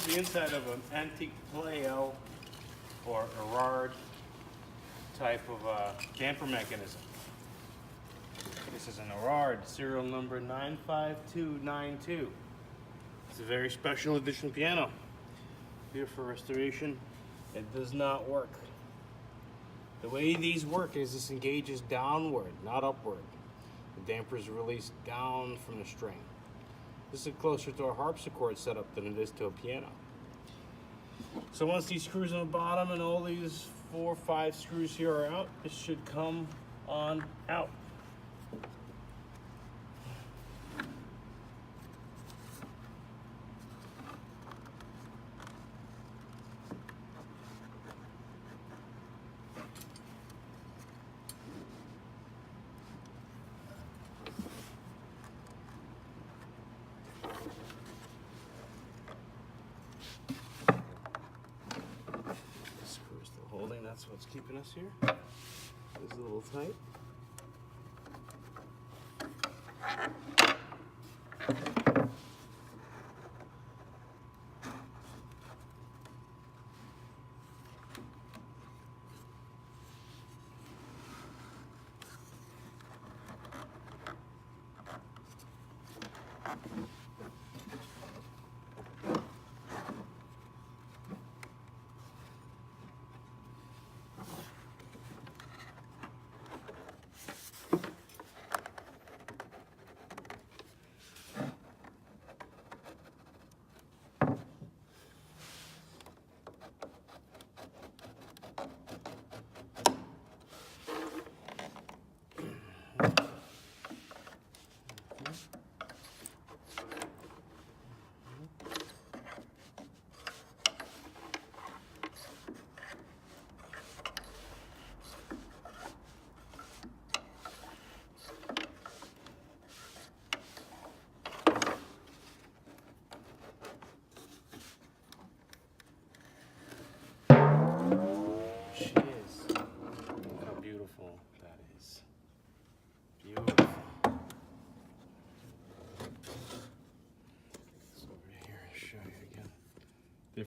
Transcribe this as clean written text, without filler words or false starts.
is the inside of an antique Pleyel or Erard type of damper mechanism. This is an Erard, serial number 95292. It's a very special edition piano. Here for restoration. It does not work. The way these work is this engages downward, not upward. The damper is released down from the string. This is closer to a harpsichord setup than it is to a piano. So once these screws on the bottom and all these 4 or 5 screws here are out, it should come on out. Holding, that's what's keeping us here. It's a little tight.